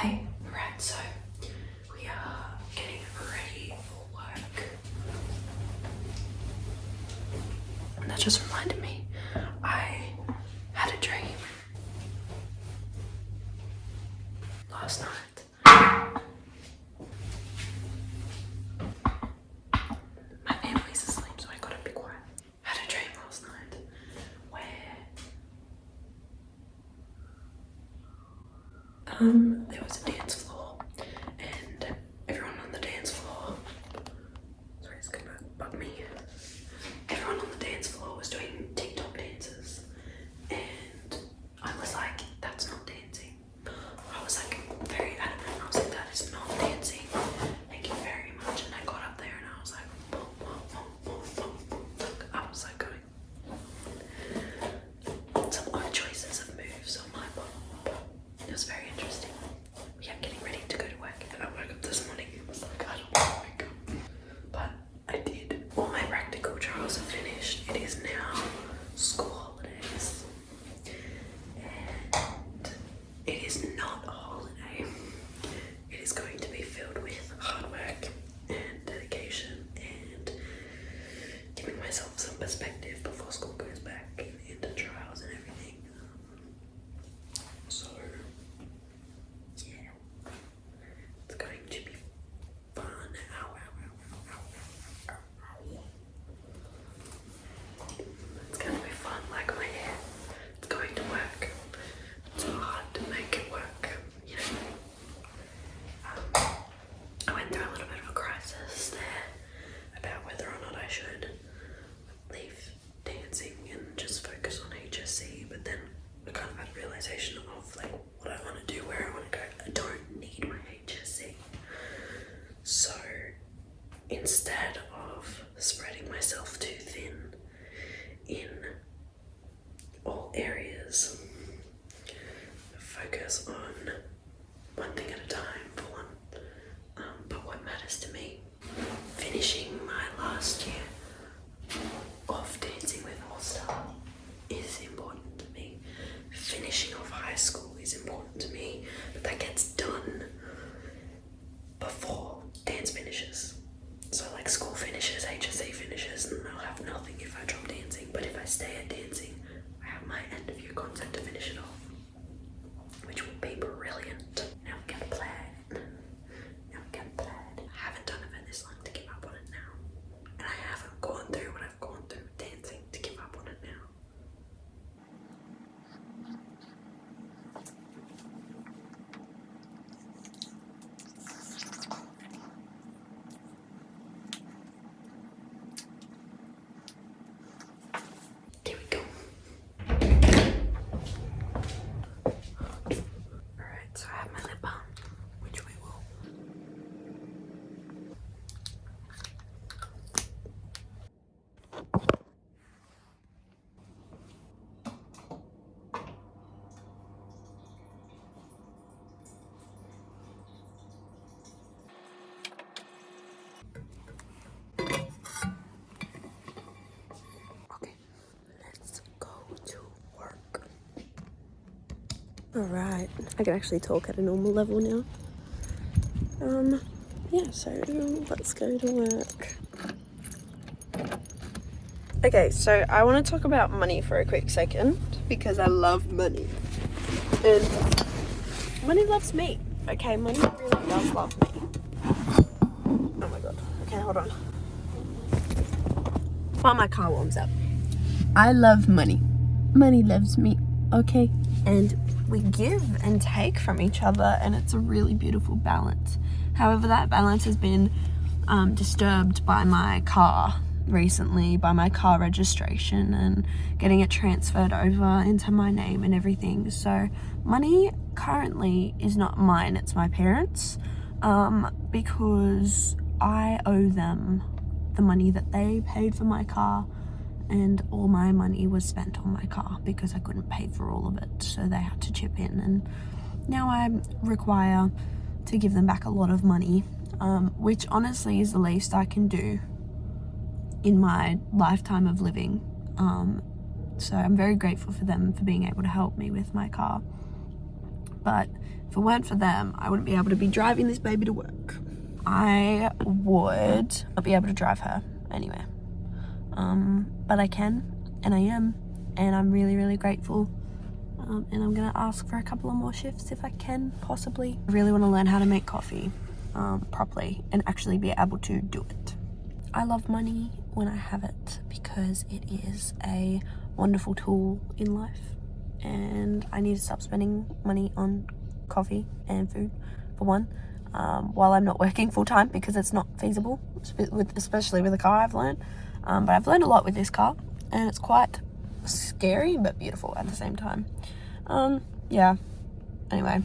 Hey, right, so we are getting ready for work. And that just reminded me, I had a dream last night. My family's asleep, so I gotta be quiet. I had a dream last night where there was a dance floor and everyone on the dance floor, sorry, it's gonna bug me. Everyone on the dance floor was doing TikTok dances and I was like, that's not dancing. I was like very adamant. I was like, that is not dancing. Thank you very much. And I got up there and I was like, boom, boom, boom, boom, boom, boom. I was like going some odd choices of moves on my part. It was very interesting. Yeah, getting ready to go to work. And I woke up this morning and was like, I don't want to wake up. But I did. All my practical trials are finished. It is now school holidays. And it is not a holiday. It is going to be filled with hard work and dedication and giving myself some perspective before school goes back and into trials and everything. So, yeah, it's going to be fun. Ow, ow, ow, ow, ow, ow, ow. It's going to be fun, like my hair. It's going to work. It's hard to make it work, you know. I went through a little bit of a crisis there about whether or not I should leave dancing and just focus on HSC, but then I kind of had a realization of like what I want to do, where I want to go. I don't need my HSC. So instead of spreading myself too thin in all areas, focus on one thing at a time for one. But what matters to me, finishing my last year of Dancing with All Star is important to me. Finishing off high school is important to me, but that gets done before dance finishes. So like school finishes, HSC finishes, and I'll have nothing if I drop dancing. But if I stay at dancing, I have my end of year concert to finish it off, which will be brilliant. Now we get a plan. I haven't done it for this long to give up on it now. And I haven't gone through what I've gone through with dancing to give up on it now. Here we go. Alright, so I have my lip balm, which we will. Okay, let's go to work. Alright, I can actually talk at a normal level now. Yeah, so let's go to work. Okay, so I want to talk about money for a quick second because I love money. And money loves me. Okay, money really does love me. Oh my god. Okay, hold on. While my car warms up. I love money. Money loves me, okay? And we give and take from each other, and it's a really beautiful balance. However, that balance has been disturbed by my car recently, by my car registration and getting it transferred over into my name and everything. So money currently is not mine, it's my parents, because I owe them the money that they paid for my car, and all my money was spent on my car because I couldn't pay for all of it, so they had to chip in, and now I require to give them back a lot of money, which honestly is the least I can do in my lifetime of living. So I'm very grateful for them for being able to help me with my car. but if it weren't for them, I wouldn't be able to be driving this baby to work. I would not be able to drive her anywhere. But I can, and I am, and I'm really, really grateful. And I'm gonna ask for a couple of more shifts if I can, possibly. I really want to learn how to make coffee properly and actually be able to do it. I love money when I have it because it is a wonderful tool in life, and I need to stop spending money on coffee and food, for one, while I'm not working full-time, because it's not feasible, especially with a car, I've learned. But I've learned a lot with this car, and it's quite scary but beautiful at the same time. Yeah, anyway,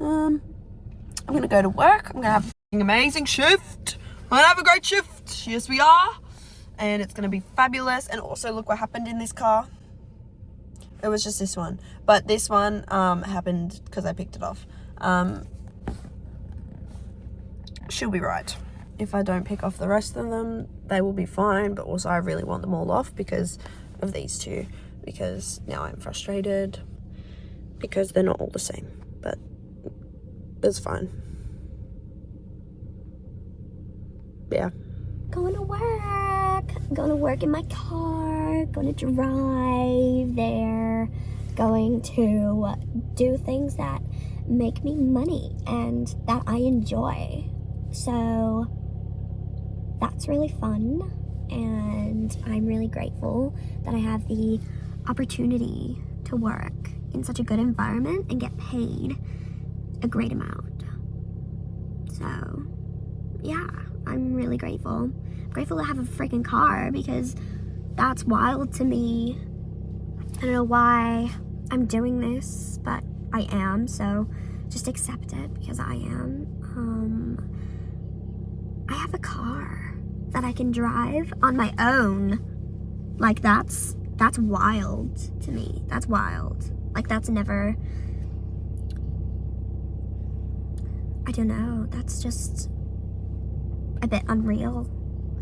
I'm gonna go to work. I'm gonna have an amazing shift. I'm gonna have a great shift. Yes, we are. And it's gonna be fabulous. And also, look what happened in this car. It was just this one, but this one happened because I picked it off. She'll be right. If I don't pick off the rest of them, they will be fine, but also I really want them all off because of these two, because now I'm frustrated because they're not all the same, but it's fine. Yeah. Going to work. Going to work in my car. Going to drive there. Going to do things that make me money and that I enjoy. So that's really fun, and I'm really grateful that I have the opportunity to work in such a good environment and get paid a great amount. So yeah, I'm really grateful. I'm grateful to have a freaking car because that's wild to me. I don't know why I'm doing this, but I am, so just accept it because I am. I have a car that I can drive on my own. Like, that's wild to me. That's wild. Like, that's never, I don't know, that's just a bit unreal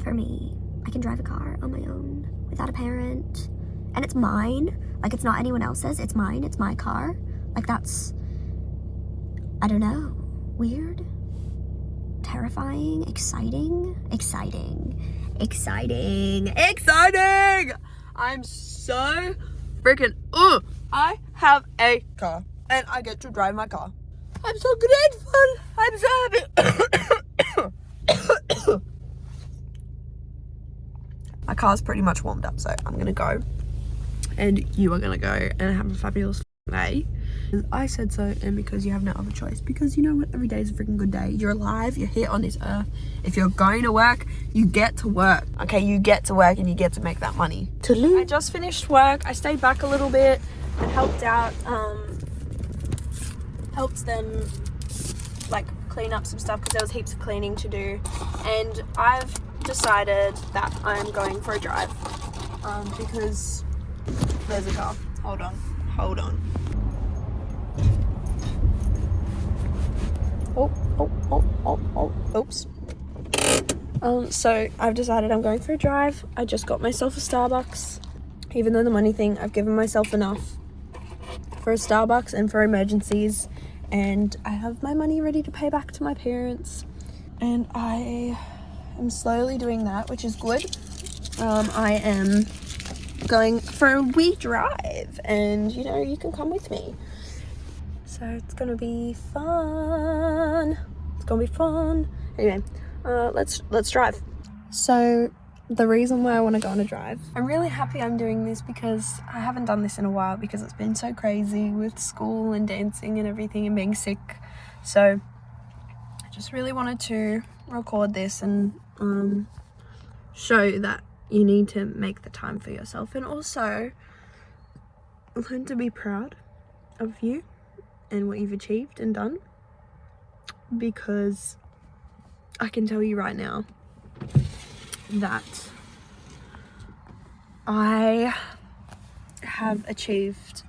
for me. I can drive a car on my own without a parent, and it's mine. Like, it's not anyone else's, it's mine, it's my car. Like, that's, I don't know, weird, terrifying, exciting. I'm so freaking, I have a car and I get to drive my car. I'm so grateful. I'm so happy. My car's pretty much warmed up, so I'm gonna go and you are gonna go and have a fabulous day. I said so, and because you have no other choice, because you know what, every day is a freaking good day. You're alive, you're here on this earth. If you're going to work, you get to work. Okay, you get to work and you get to make that money. I just finished work. I stayed back a little bit and helped out, helped them like clean up some stuff because there was heaps of cleaning to do. And I've decided that I'm going for a drive because there's a car. Hold on. Oops. So I've decided I'm going for a drive. I just got myself a Starbucks. Even though the money thing, I've given myself enough for a Starbucks and for emergencies, and I have my money ready to pay back to my parents, and I am slowly doing that, which is good. I am going for a wee drive, and you know, you can come with me. So it's gonna be fun. Anyway, let's drive. So the reason why I want to go on a drive, I'm really happy I'm doing this because I haven't done this in a while because it's been so crazy with school and dancing and everything and being sick. So I just really wanted to record this and show that you need to make the time for yourself, and also learn to be proud of you and what you've achieved and done, because I can tell you right now that I have achieved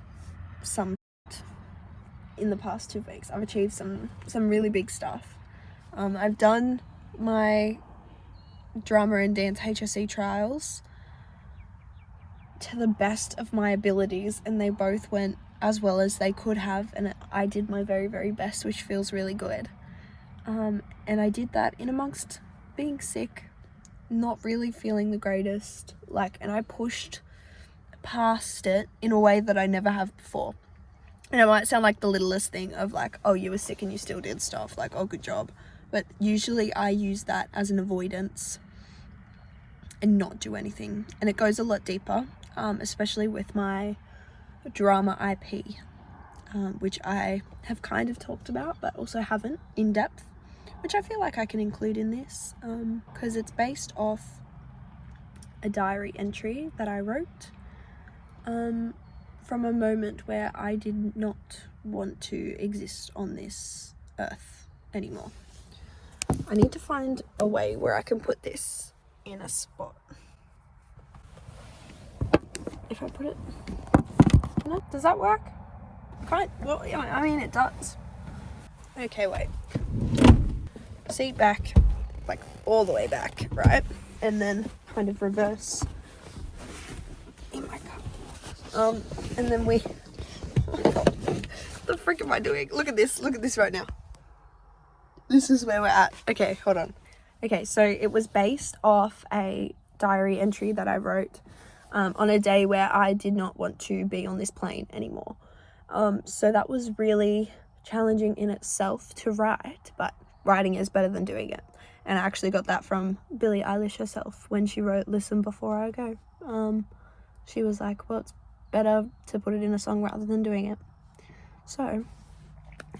some in the past 2 weeks. I've achieved some really big stuff. I've done my drama and dance HSC trials to the best of my abilities, and they both went as well as they could have, and I did my very, very best, which feels really good. And I did that in amongst being sick, not really feeling the greatest, and I pushed past it in a way that I never have before. And it might sound like the littlest thing of oh, you were sick and you still did stuff, oh, good job. But usually I use that as an avoidance and not do anything. And it goes a lot deeper, especially with my drama IP, which I have kind of talked about, but also haven't in depth, which I feel like I can include in this, because it's based off a diary entry that I wrote, from a moment where I did not want to exist on this earth anymore. I need to find a way where I can put this in a spot. If I put it, does that work? Well, I mean, it does. Okay, wait. Seat back, all the way back, right? And then kind of reverse in my car. And then what the frick am I doing? Look at this right now. This is where we're at. Okay, hold on. Okay, so it was based off a diary entry that I wrote on a day where I did not want to be on this plane anymore. So that was really challenging in itself to write, but writing is better than doing it. And I actually got that from Billie Eilish herself when she wrote Listen Before I Go. She was like, well, it's better to put it in a song rather than doing it. So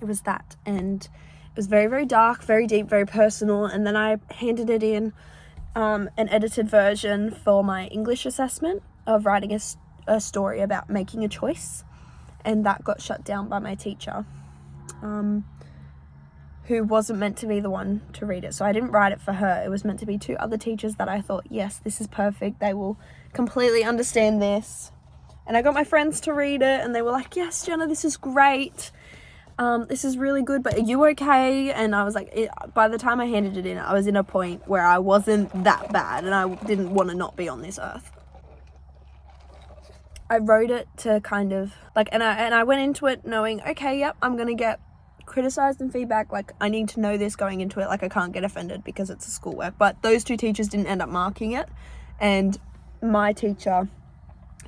it was that, and it was very, very dark, very deep, very personal. And then I handed it in an edited version for my English assessment of writing a story about making a choice, and that got shut down by my teacher, who wasn't meant to be the one to read it. So I didn't write it for her. It was meant to be 2 other teachers that I thought, yes, this is perfect, they will completely understand this. And I got my friends to read it, and they were like, yes, Jenna, this is great. This is really good, but are you okay? And I was like, by the time I handed it in, I was in a point where I wasn't that bad, and I didn't want to not be on this earth. I wrote it to kind of, and I went into it knowing, okay, yep, I'm going to get criticized and feedback. I need to know this going into it. I can't get offended because it's a schoolwork. But those 2 teachers didn't end up marking it, and my teacher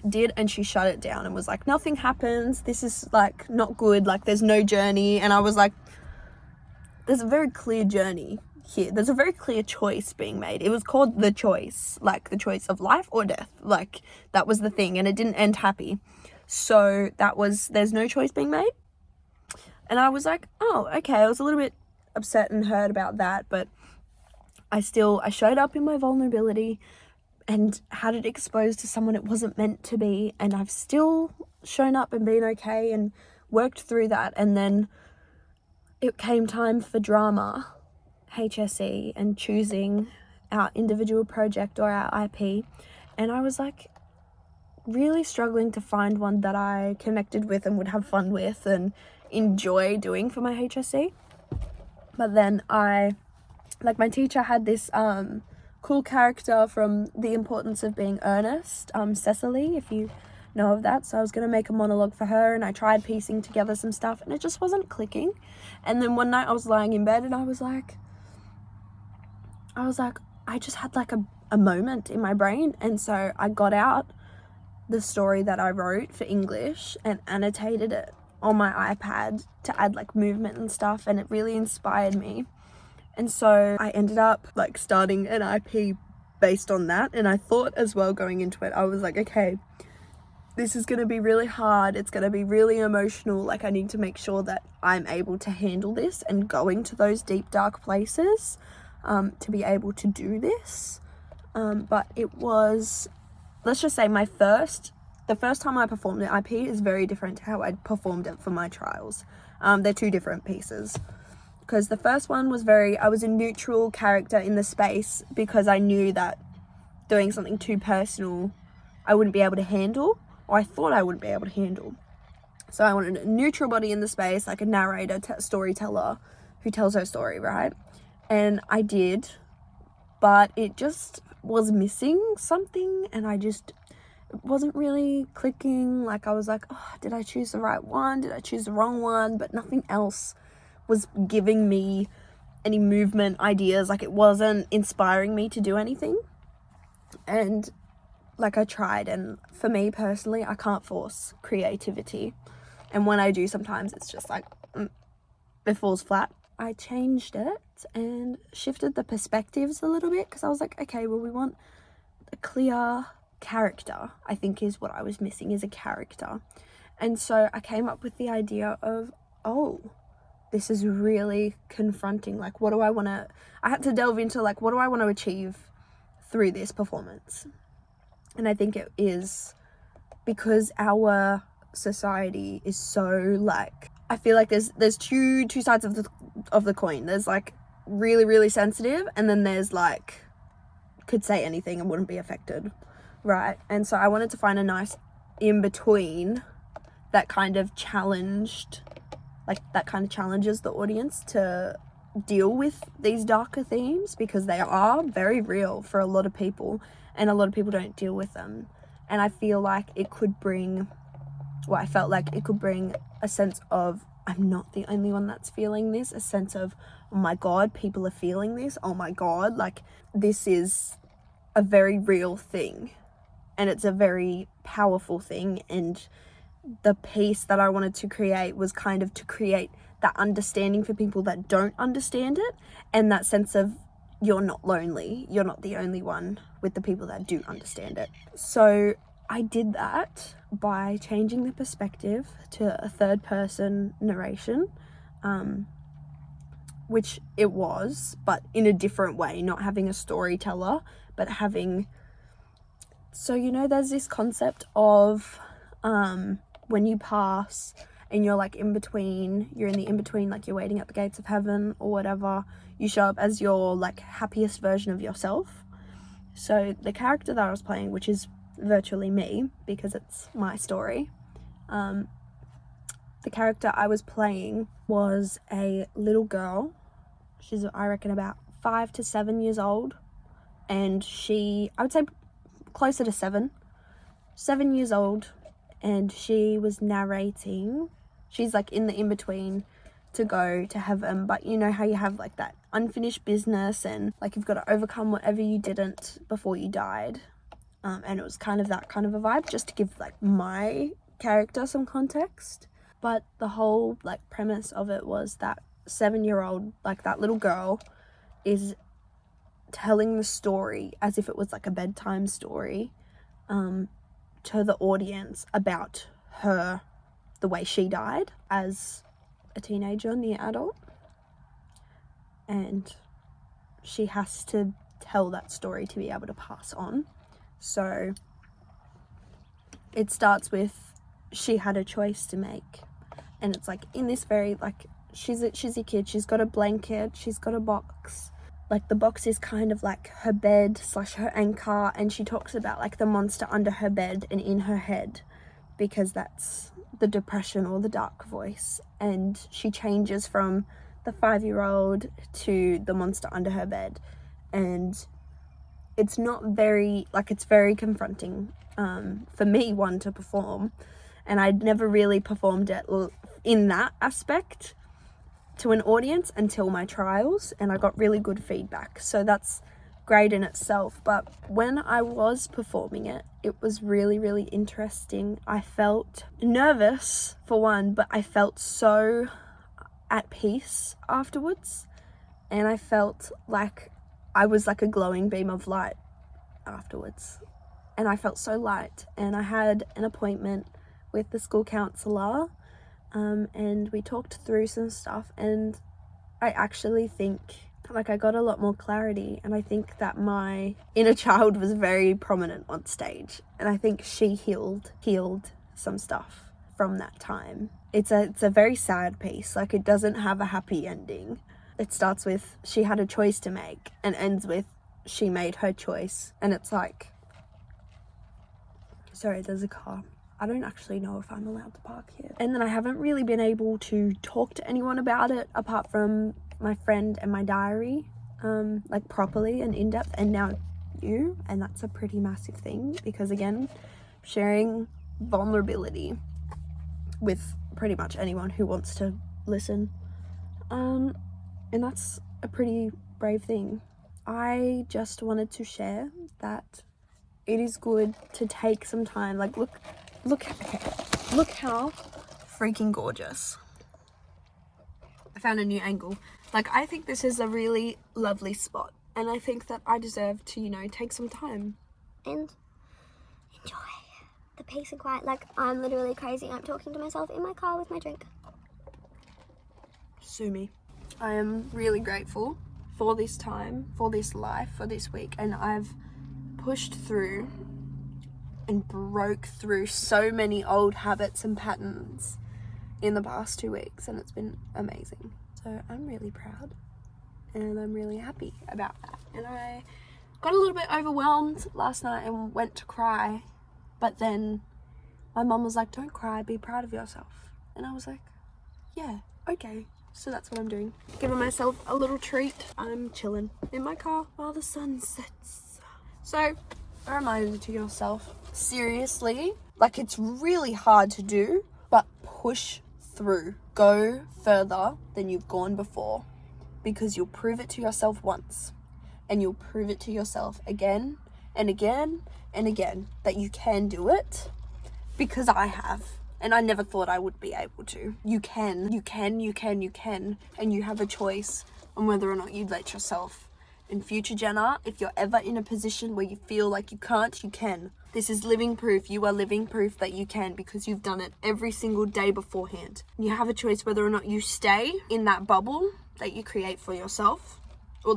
did, and she shut it down and was like, nothing happens, this is not good, there's no journey. And I was like, there's a very clear journey here, there's a very clear choice being made. It was called the choice, the choice of life or death, that was the thing, and it didn't end happy. So there's no choice being made. And I was like, oh, okay. I was a little bit upset and hurt about that, but I showed up in my vulnerability and had it exposed to someone it wasn't meant to be, and I've still shown up and been okay and worked through that. And then it came time for drama, HSE, and choosing our individual project or our IP, and I was really struggling to find one that I connected with and would have fun with and enjoy doing for my HSE. But then my teacher had this cool character from The Importance of Being Earnest, Cecily, if you know of that. So I was going to make a monologue for her, and I tried piecing together some stuff, and it just wasn't clicking. And then one night I was lying in bed, and I was like, I just had a moment in my brain. And so I got out the story that I wrote for English and annotated it on my iPad to add movement and stuff, and it really inspired me. And so I ended up starting an IP based on that. And I thought as well going into it, I was like, okay, this is going to be really hard. It's going to be really emotional. I need to make sure that I'm able to handle this and going to those deep, dark places to be able to do this. But it was, let's just say the first time I performed the IP is very different to how I performed it for my trials. They're 2 different pieces. Because the first one was I was a neutral character in the space, because I knew that doing something too personal I wouldn't be able to handle, or I thought I wouldn't be able to handle. So I wanted a neutral body in the space, a narrator, storyteller who tells her story, right? And I did, but it just was missing something, and it wasn't really clicking. Like, I was like, oh, did I choose the right one? Did I choose the wrong one? But nothing else was giving me any movement ideas. Like, it wasn't inspiring me to do anything. And like, I tried, and for me personally, I can't force creativity. And when I do, sometimes it's just like, it falls flat. I changed it and shifted the perspectives a little bit, because I was like, okay, well, we want a clear character, I think, is what I was missing, is a character. And so I came up with the idea of, oh, this is really confronting. Like, what do I want to, I had to delve into, like, what do I want to achieve through this performance? And I think it is because our society is so, like, I feel like there's two sides of the coin. There's like really, really sensitive, and then there's like could say anything and wouldn't be affected, right? And so I wanted to find a nice in between that kind of challenged, like that kind of challenges the audience to deal with these darker themes, because they are very real for a lot of people, and a lot of people don't deal with them. And I feel like it could bring, well, I felt like it could bring a sense of, I'm not the only one that's feeling this, a sense of, oh my God, people are feeling this, oh my God, like, this is a very real thing, and it's a very powerful thing. And the piece that I wanted to create was kind of to create that understanding for people that don't understand it, and that sense of, you're not lonely, you're not the only one, with the people that do understand it. So I did that by changing the perspective to a third person narration, which it was, but in a different way, not having a storyteller, but having, so, you know, there's this concept of when you pass and you're like in between, you're in the in-between, like you're waiting at the gates of heaven or whatever, you show up as your like happiest version of yourself. So the character that I was playing, which is virtually me because it's my story, the character I was playing was a little girl. She's, I reckon, about 5 to 7 years old, and she, I would say closer to 7 years old, and she was narrating. She's like in the in-between to go to heaven, but you know how you have like that unfinished business, and like you've got to overcome whatever you didn't before you died. And it was kind of that kind of a vibe, just to give like my character some context. But the whole like premise of it was that 7-year-old, like that little girl, is telling the story as if it was like a bedtime story to the audience about her, the way she died as a teenager, near adult, and she has to tell that story to be able to pass on. So it starts with, she had a choice to make, and it's like in this very like, she's a kid, she's got a blanket, she's got a box, like the box is kind of like her bed / her anchor, and she talks about like the monster under her bed and in her head, because that's the depression or the dark voice. And she changes from the 5-year-old to the monster under her bed, and it's not very, like, it's very confronting for me, one, to perform, and I'd never really performed it in that aspect to an audience until my trials, and I got really good feedback, so that's great in itself. But when I was performing it, it was really, really interesting. I felt nervous for one, but I felt so at peace afterwards, and I felt like I was like a glowing beam of light afterwards, and I felt so light. And I had an appointment with the school counsellor, and we talked through some stuff, and I actually think like I got a lot more clarity, and I think that my inner child was very prominent on stage, and I think she healed some stuff from that time. It's a very sad piece, like it doesn't have a happy ending. It starts with she had a choice to make and ends with she made her choice, and it's like, sorry, there's a car. I don't actually know if I'm allowed to park here. And then I haven't really been able to talk to anyone about it apart from my friend and my diary, like properly and in depth, and now you, and that's a pretty massive thing, because again, sharing vulnerability with pretty much anyone who wants to listen. And that's a pretty brave thing. I just wanted to share that it is good to take some time. Like, look how freaking gorgeous. I found a new angle. Like, I think this is a really lovely spot, and I think that I deserve to, you know, take some time and enjoy the peace and quiet. Like, I'm literally crazy. I'm talking to myself in my car with my drink. Sue me. I am really grateful for this time, for this life, for this week, and I've pushed through and broke through so many old habits and patterns in the past 2 weeks, and it's been amazing. So I'm really proud and I'm really happy about that. And I got a little bit overwhelmed last night and went to cry, but then my mum was like, don't cry, be proud of yourself. And I was like, yeah, okay. So that's what I'm doing. Giving myself a little treat. I'm chilling in my car while the sun sets. So a reminder to yourself, seriously, like, it's really hard to do, but push through. Go further than you've gone before, because you'll prove it to yourself once, and you'll prove it to yourself again and again and again that you can do it, because I have. And I never thought I would be able to. You can, and you have a choice on whether or not you let yourself. In future, Jenna, if you're ever in a position where you feel like you can't, you can. This is living proof. You are living proof that you can, because you've done it every single day beforehand. And you have a choice whether or not you stay in that bubble that you create for yourself, or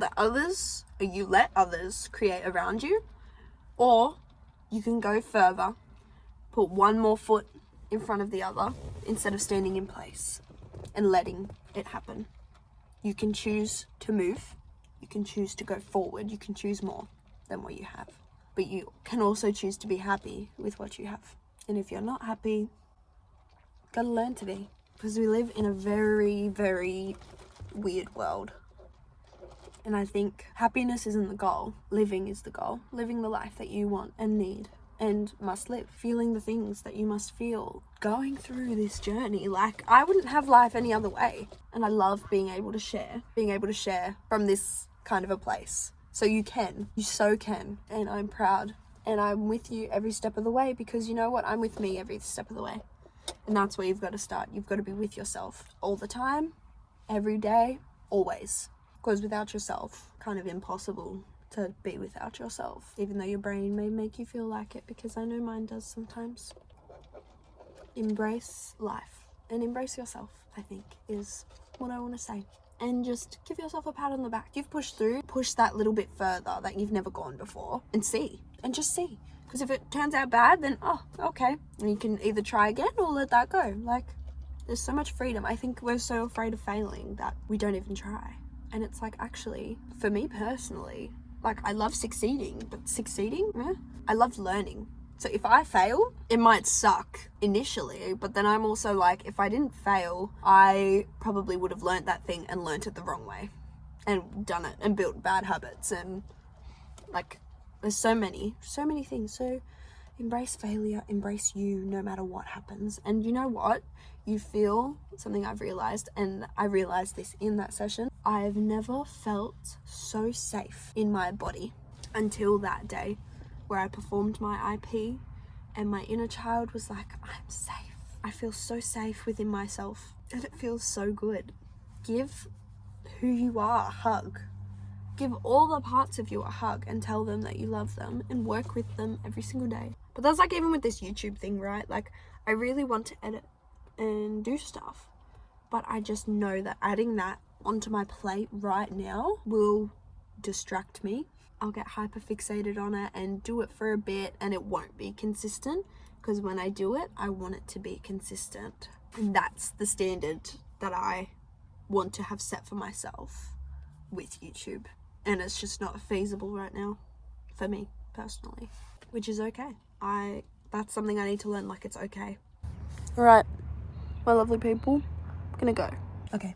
you let others create around you, or you can go further, put one more foot in front of the other instead of standing in place and letting it happen. You can choose to move. You can choose to go forward. You can choose more than what you have. But you can also choose to be happy with what you have. And if you're not happy, gotta learn to be. Because we live in a very, very weird world. And I think happiness isn't the goal. Living is the goal. Living the life that you want and need and must live. Feeling the things that you must feel. Going through this journey. Like, I wouldn't have life any other way. And I love being able to share. Being able to share from this kind of a place. So you can. You so can. And I'm proud. And I'm with you every step of the way, because you know what? I'm with me every step of the way. And that's where you've got to start. You've got to be with yourself all the time, every day, always. Because without yourself, kind of impossible to be without yourself, even though your brain may make you feel like it, because I know mine does sometimes. Embrace life and embrace yourself, I think, is what I want to say. And just give yourself a pat on the back. You've pushed through, push that little bit further that you've never gone before, and just see. Because if it turns out bad, then okay, and you can either try again or let that go. Like, there's so much freedom. I think we're so afraid of failing that we don't even try. And it's like, actually, for me personally, like, I love succeeding, but I love learning. So if I fail, it might suck initially, but then I'm also like, if I didn't fail, I probably would have learnt that thing and learnt it the wrong way and done it and built bad habits. And like, there's so many things. So embrace failure, embrace you, no matter what happens. And you know what? You feel something I've realized, and I realized this in that session. I've never felt so safe in my body until that day where I performed my IP, and my inner child was like, I'm safe. I feel so safe within myself, and it feels so good. Give who you are a hug. Give all the parts of you a hug and tell them that you love them and work with them every single day. But that's like even with this YouTube thing, right? Like, I really want to edit and do stuff, but I just know that adding that onto my plate right now will distract me. I'll get hyper fixated on it and do it for a bit, and it won't be consistent, because when I do it, I want it to be consistent. And that's the standard that I want to have set for myself with YouTube. And it's just not feasible right now for me personally, which is okay. That's something I need to learn, like, it's okay. All right, my lovely people, I'm gonna go. Okay.